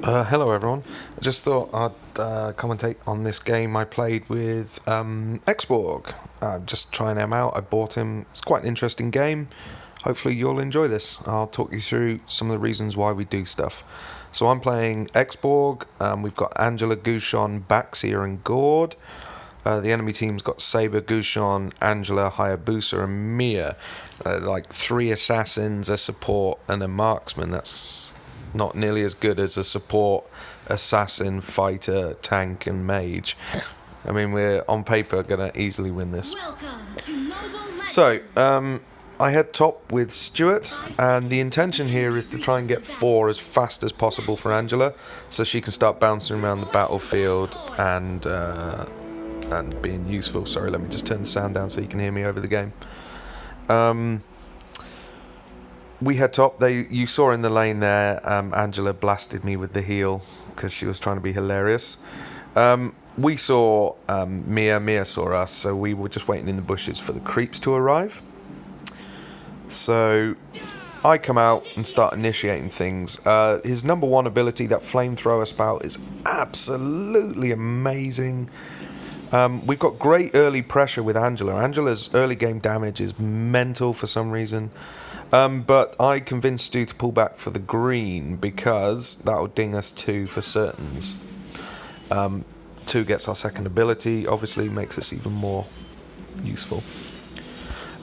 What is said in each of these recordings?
Hello everyone. I just thought I'd commentate on this game I played with xborg. Just trying him out. I bought him. It's quite an interesting game. Hopefully you'll enjoy this. I'll talk you through some of the reasons why we do stuff. So I'm playing xborg. We've got Angela, Gushon, Baxia and Gord. The enemy team's got Saber, Gushon, Angela, Hayabusa and Mia. Like 3 assassins, a support and a marksman. That's not nearly as good as a support, assassin, fighter, tank and mage. I mean, we're on paper going to easily win this. So, I head top with Stuart, and the intention here is to try and get 4 as fast as possible for Angela, so she can start bouncing around the battlefield and being useful. Sorry, let me just turn the sound down so you can hear me over the game. We head top. You saw in the lane there, Angela blasted me with the heal because she was trying to be hilarious. We saw Mia saw us, so we were just waiting in the bushes for the creeps to arrive. So I come out and start initiating things. His number 1 ability, that flamethrower spout, is absolutely amazing. We've got great early pressure with Angela. Angela's early game damage is mental for some reason. But I convinced Stu to pull back for the green because that will ding us 2 for certains. 2 gets our second ability, obviously makes us even more useful.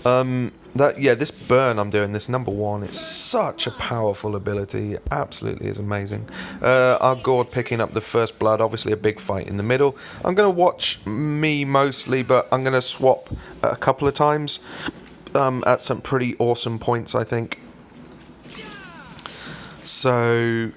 This burn I'm doing, this number 1, it's such a powerful ability. It absolutely is amazing. Our Gord picking up the first blood, obviously a big fight in the middle. I'm going to watch me mostly, but I'm going to swap a couple of times. At some pretty awesome points, I think. So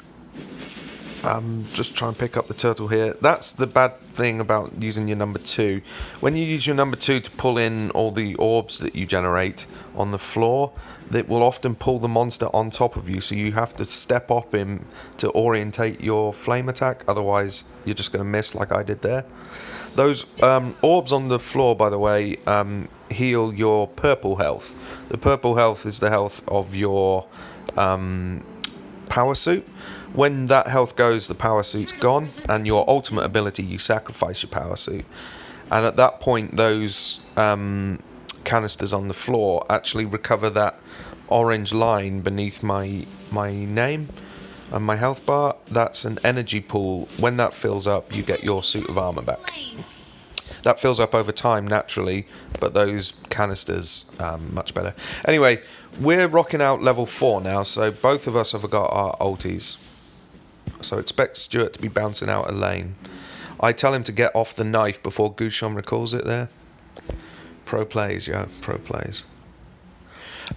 just try and pick up the turtle here. That's the bad thing about using your number 2. When you use your number 2 to pull in all the orbs that you generate on the floor, that will often pull the monster on top of you, so you have to step up him to orientate your flame attack, otherwise you're just going to miss like I did there. Those orbs on the floor, by the way, heal your purple health. The purple health is the health of your power suit. When that health goes, the power suit's gone, and your ultimate ability, you sacrifice your power suit. And at that point, those canisters on the floor actually recover that orange line beneath my name and my health bar. That's an energy pool. When that fills up, you get your suit of armor back. That fills up over time naturally, but those canisters much better. Anyway, we're rocking out level 4 now, so both of us have got our ultis. So expect Stuart to be bouncing out a lane. I tell him to get off the knife before Gushon recalls it there. Pro plays, yo, pro plays.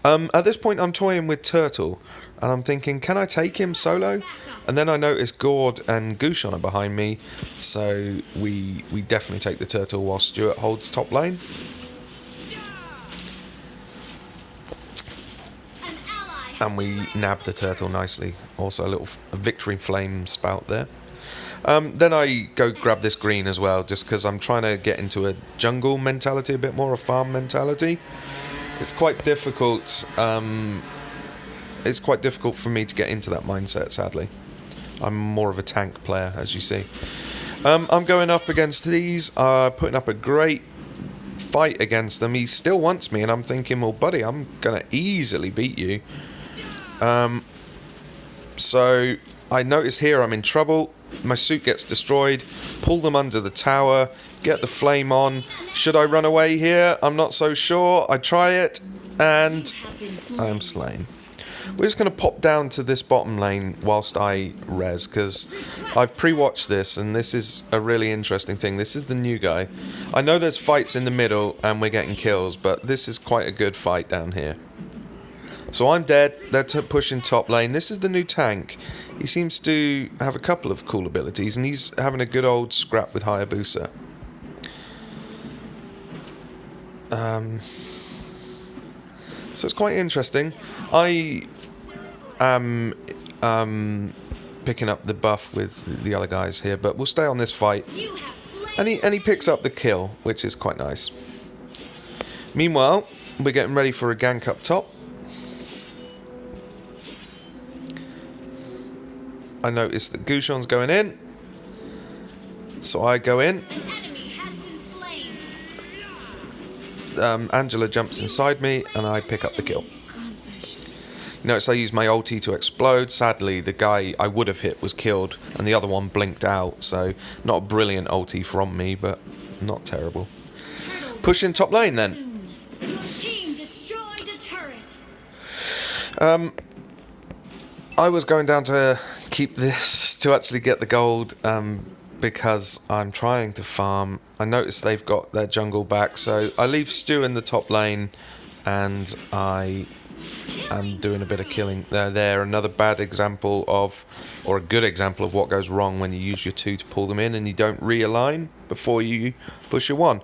At this point, I'm toying with Turtle, and I'm thinking, can I take him solo? And then I notice Gord and Gushon are behind me, so we definitely take the Turtle while Stuart holds top lane. And we nab the Turtle nicely. Also a little victory flame spout there. Then I go grab this green as well, just because I'm trying to get into a jungle mentality, a bit more a farm mentality. It's quite difficult. It's quite difficult for me to get into that mindset, sadly. I'm more of a tank player, as you see. I'm going up against these, putting up a great fight against them. He still wants me, and I'm thinking, well, buddy, I'm going to easily beat you. So I notice here I'm in trouble. My suit gets destroyed. Pull them under the tower. Get the flame on. Should I run away here? I'm not so sure. I try it, and I am slain. We're just going to pop down to this bottom lane whilst I res, because I've pre-watched this, and this is a really interesting thing. This is the new guy. I know there's fights in the middle, and we're getting kills, but this is quite a good fight down here. So I'm dead. They're pushing top lane. This is the new tank. He seems to have a couple of cool abilities, and he's having a good old scrap with Hayabusa. So it's quite interesting. I am picking up the buff with the other guys here, but we'll stay on this fight. And he picks up the kill, which is quite nice. Meanwhile, we're getting ready for a gank up top. I notice that Gushon's going in. So I go in. Angela jumps inside me and I pick up the kill. Notice I use my ulti to explode. Sadly, the guy I would have hit was killed and the other one blinked out. So not a brilliant ulti from me, but not terrible. Push in top lane then. I was going down to keep this to actually get the gold because I'm trying to farm. I noticed they've got their jungle back, so I leave Stu in the top lane and I am doing a bit of killing. There, another bad example of, or a good example of what goes wrong when you use your 2 to pull them in and you don't realign before you push your 1.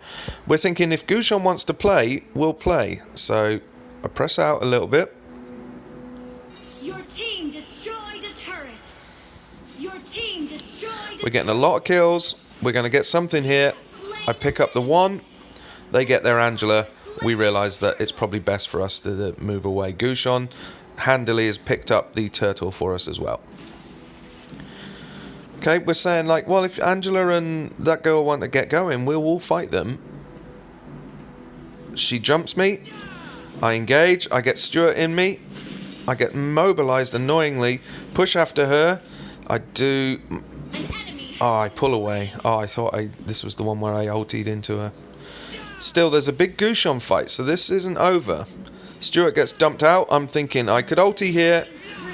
We're thinking if Gushon wants to play, we'll play. So I press out a little bit. Your team destroyed a turret. Your team destroyed. We're getting a lot of kills. We're going to get something here. I pick up the 1. They get their Angela. We realise that it's probably best for us to move away. Gushon handily has picked up the turtle for us as well. Okay, we're saying like, well, if Angela and that girl want to get going, we'll all fight them. She jumps me. I engage. I get Stuart in me. I get mobilised annoyingly. Push after her. I do. Oh, I pull away. Oh, I thought this was the one where I ultied into her. Still, there's a big Gushon fight, so this isn't over. Stuart gets dumped out. I'm thinking I could ulti here,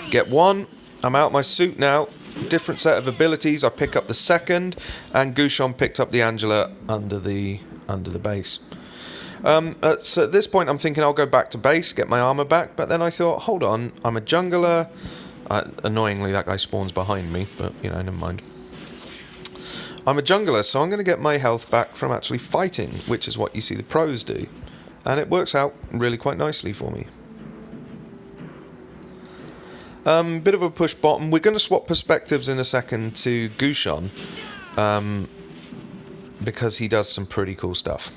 get 1. I'm out my suit now. Different set of abilities. I pick up the 2nd, and Gushon picked up the Angela under the base. So at this point, I'm thinking I'll go back to base, get my armor back. But then I thought, hold on, I'm a jungler. Annoyingly, that guy spawns behind me, but you know, never mind. I'm a jungler, so I'm going to get my health back from actually fighting, which is what you see the pros do. And it works out really quite nicely for me. Bit of a push bottom. We're going to swap perspectives in a second to Gushon, because he does some pretty cool stuff.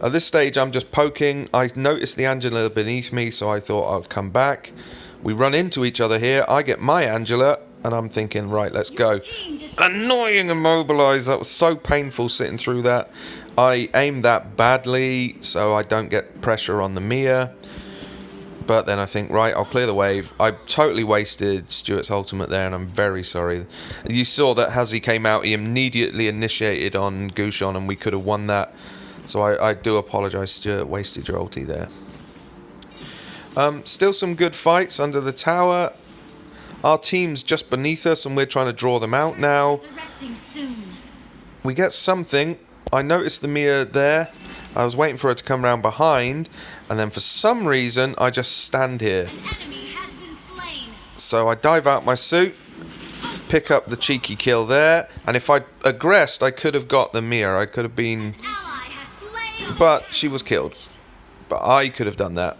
At this stage, I'm just poking. I noticed the Angela beneath me, so I thought I'll come back. We run into each other here. I get my Angela, and I'm thinking, right, let's go. Annoying immobilized. That was so painful sitting through that. I aimed that badly, so I don't get pressure on the Mia. But then I think, right, I'll clear the wave. I totally wasted Stuart's ultimate there, and I'm very sorry. You saw that as he came out, he immediately initiated on Gushon, and we could have won that. So I do apologise, Stuart, wasted your ulti there. Still some good fights under the tower. Our team's just beneath us, and we're trying to draw them out now. We get something. I noticed the Mia there. I was waiting for her to come around behind, and then for some reason, I just stand here. So I dive out my suit, pick up the cheeky kill there, and if I'd aggressed, I could have got the Mia. I could have been... But she was killed. But I could have done that.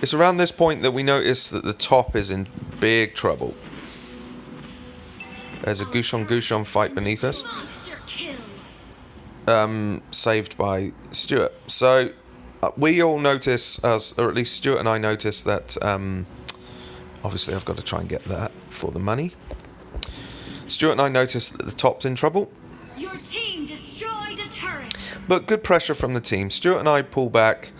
It's around this point that we notice that the top is in big trouble. There's a Gushon fight beneath us. Saved by Stuart. So we all notice, or at least Stuart and I notice that obviously I've got to try and get that for the money. Stuart and I notice that the top's in trouble. Your team destroyed a turret. But good pressure from the team. Stuart and I pull back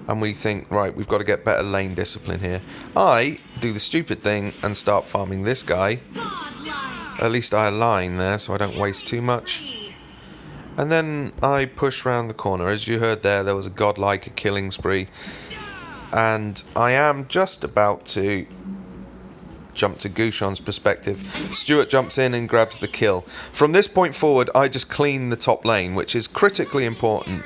and we think, right, we've got to get better lane discipline here. I do the stupid thing and start farming this guy. At least I align there so I don't waste too much. And then I push round the corner. As you heard there was a godlike killing spree. And I am just about to jump to Gushon's perspective. Stuart jumps in and grabs the kill. From this point forward, I just clean the top lane, which is critically important,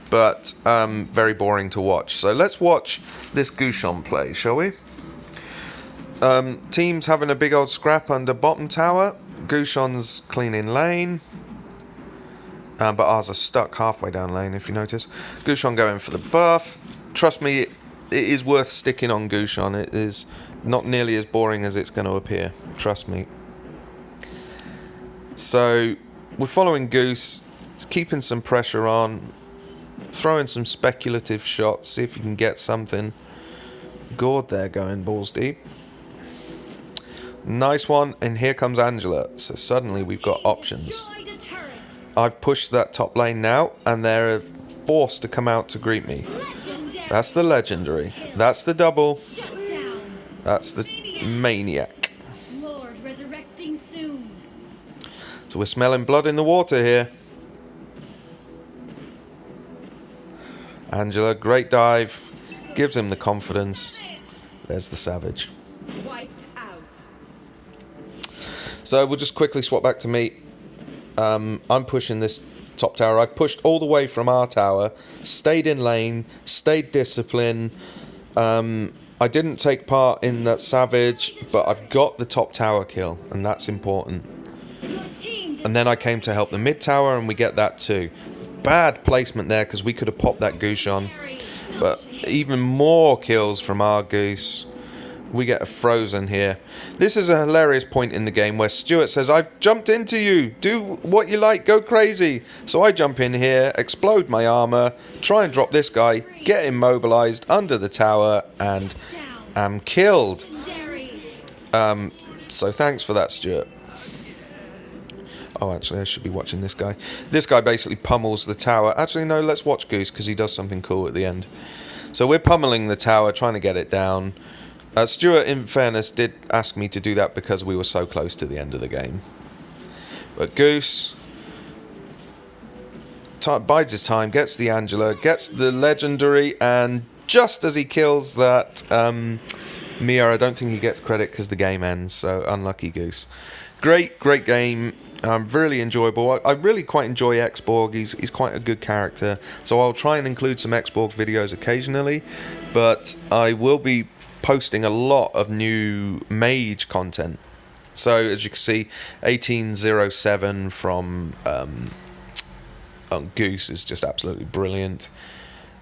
but very boring to watch. So let's watch this Gushon play, shall we? Teams having a big old scrap under bottom tower. Gushon's cleaning lane. But ours are stuck halfway down lane, if you notice. Gushon going for the buff. Trust me, it is worth sticking on Gushon. It is not nearly as boring as it's going to appear. Trust me. So, we're following Goose. It's keeping some pressure on. Throwing some speculative shots. See if you can get something. Gord there going balls deep. Nice one, and here comes Angela. So suddenly we've got options. Destroyed a turret. I've pushed that top lane now, and they're forced to come out to greet me. Legendary. That's the legendary. That's the double. Shut down. That's the maniac. Lord resurrecting soon. So we're smelling blood in the water here. Angela, great dive. Gives him the confidence. There's the savage. Wiped out. So we'll just quickly swap back to me. I'm pushing this top tower. I've pushed all the way from our tower, stayed in lane, stayed disciplined. I didn't take part in that savage, but I've got the top tower kill, and that's important. Your team And then I came to help the mid tower, and we get that too. Bad placement there, because we could have popped that goose on. But even more kills from our goose. We get a frozen here. This is a hilarious point in the game where Stuart says, I've jumped into you. Do what you like. Go crazy. So I jump in here, explode my armor, try and drop this guy, get immobilized under the tower, and am killed. legendary. So thanks for that, Stuart. Oh, actually, I should be watching this guy. This guy basically pummels the tower. Actually, no, let's watch Goose because he does something cool at the end. So we're pummeling the tower, trying to get it down. Stuart, in fairness, did ask me to do that because we were so close to the end of the game. But Goose bides his time, gets the Angela, gets the legendary, and just as he kills that Mia, I don't think he gets credit because the game ends, so unlucky Goose. Great game. Really enjoyable. I really quite enjoy xborg. He's quite a good character, so I'll try and include some xborg videos occasionally, but I will be posting a lot of new mage content. So as you can see, 1807 from Goose is just absolutely brilliant.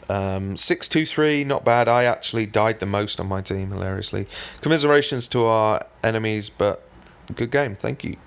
623, not bad. I actually died the most on my team, hilariously. Commiserations to our enemies, but good game. Thank you.